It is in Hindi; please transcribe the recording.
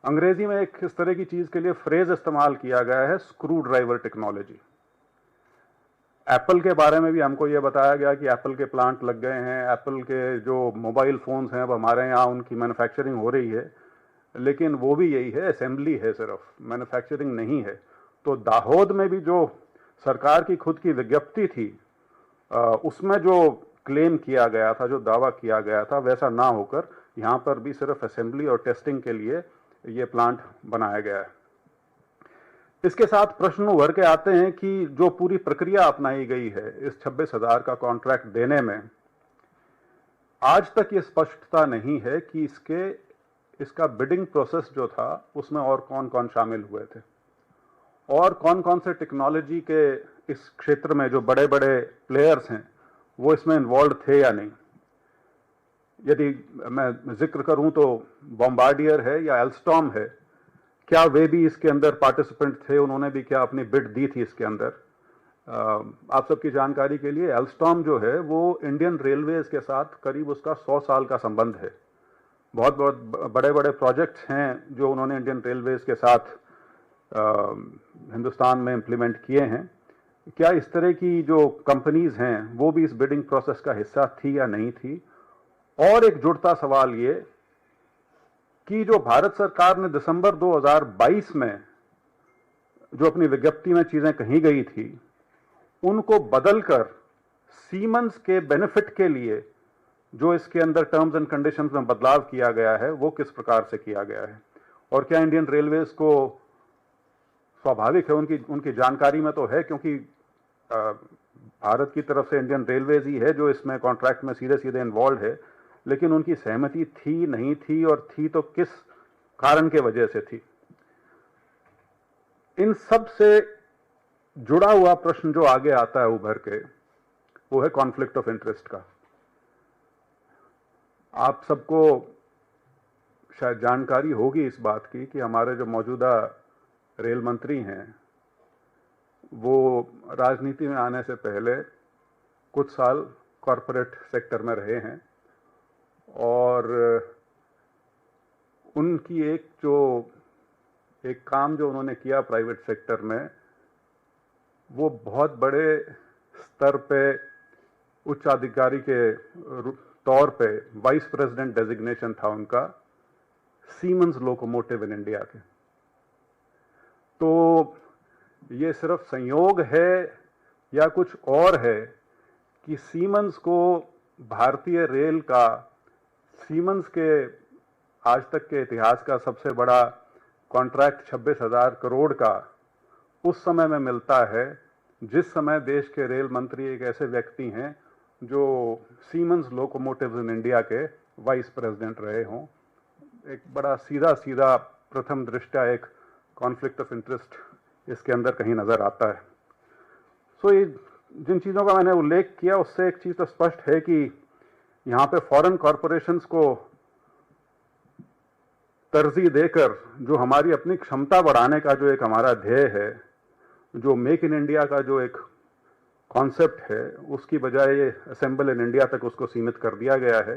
अंग्रेजी में एक इस तरह की चीज के लिए फ्रेज इस्तेमाल किया गया है, स्क्रू ड्राइवर टेक्नोलॉजी। एप्पल के बारे में भी हमको यह बताया गया कि एप्पल के प्लांट लग गए हैं, एप्पल के जो मोबाइल फोन्स हैं अब हमारे यहाँ उनकी मैन्युफैक्चरिंग हो रही है, लेकिन वो भी यही है, असेंबली है, सिर्फ मैन्युफैक्चरिंग नहीं है। तो दाहोद में भी जो सरकार की खुद की विज्ञप्ति थी, उसमें जो क्लेम किया गया था, जो दावा किया गया था, वैसा ना होकर यहाँ पर भी सिर्फ असेंबली और टेस्टिंग के लिए ये प्लांट बनाया गया है। इसके साथ प्रश्न उभर के आते हैं कि जो पूरी प्रक्रिया अपनाई गई है इस 26,000 का कॉन्ट्रैक्ट देने में, आज तक ये स्पष्टता नहीं है कि इसका बिडिंग प्रोसेस जो था उसमें और कौन कौन शामिल हुए थे और कौन कौन से टेक्नोलॉजी के इस क्षेत्र में जो बड़े बड़े प्लेयर्स हैं वो इसमें इन्वॉल्व थे या नहीं। यदि मैं जिक्र करूं तो बॉम्बार्डियर है या एल्स्टॉम है, क्या वे भी इसके अंदर पार्टिसिपेंट थे, उन्होंने भी क्या अपनी बिड दी थी इसके अंदर। आप सबकी जानकारी के लिए एल्स्टॉम जो है वो इंडियन रेलवेज के साथ करीब उसका 100 साल का संबंध है। बहुत बहुत बड़े बड़े प्रोजेक्ट्स हैं जो उन्होंने इंडियन रेलवेज के साथ हिंदुस्तान में इंप्लीमेंट किए हैं। क्या इस तरह की जो कंपनीज हैं वो भी इस बिडिंग प्रोसेस का हिस्सा थी या नहीं थी। और एक जुड़ता सवाल ये कि जो भारत सरकार ने दिसंबर 2022 में जो अपनी विज्ञप्ति में चीजें कही गई थी उनको बदलकर सीमेंस के बेनिफिट के लिए जो इसके अंदर टर्म्स एंड कंडीशंस में बदलाव किया गया है वो किस प्रकार से किया गया है। और क्या इंडियन रेलवेज को स्वाभाविक है, उनकी जानकारी में तो है, क्योंकि भारत की तरफ से इंडियन रेलवेज ही है जो इसमें कॉन्ट्रैक्ट में सीधे सीधे इन्वॉल्व है, लेकिन उनकी सहमति थी नहीं थी, और थी तो किस कारण के वजह से थी। इन सब से जुड़ा हुआ प्रश्न जो आगे आता है उभर के, वो है कॉन्फ्लिक्ट ऑफ इंटरेस्ट का। आप सबको शायद जानकारी होगी इस बात की कि हमारे जो मौजूदा रेल मंत्री हैं वो राजनीति में आने से पहले कुछ साल कॉरपोरेट सेक्टर में रहे हैं, और उनकी एक काम जो उन्होंने किया प्राइवेट सेक्टर में, वो बहुत बड़े स्तर पे उच्च अधिकारी के तौर पे वाइस प्रेसिडेंट डेजिग्नेशन था उनका सीमेंस लोकोमोटिव इन इंडिया के। तो ये सिर्फ संयोग है या कुछ और है कि सीमेंस को भारतीय रेल का, सीमेंस के आज तक के इतिहास का सबसे बड़ा कॉन्ट्रैक्ट 26,000 करोड़ का उस समय में मिलता है जिस समय देश के रेल मंत्री एक ऐसे व्यक्ति हैं जो सीमेंस लोकोमोटिव्स इन इंडिया के वाइस प्रेसिडेंट रहे हों। एक बड़ा सीधा सीधा प्रथम दृष्टया एक कॉन्फ्लिक्ट ऑफ इंटरेस्ट इसके अंदर कहीं नजर आता है। सो ये जिन चीज़ों का मैंने उल्लेख किया उससे एक चीज़ तो स्पष्ट है कि यहाँ पे फॉरेन कॉरपोरेशंस को तरजीह देकर जो हमारी अपनी क्षमता बढ़ाने का जो एक हमारा ध्येय है, जो मेक इन इंडिया का जो एक कॉन्सेप्ट है, उसकी बजाय असेंबल इन इंडिया तक उसको सीमित कर दिया गया है।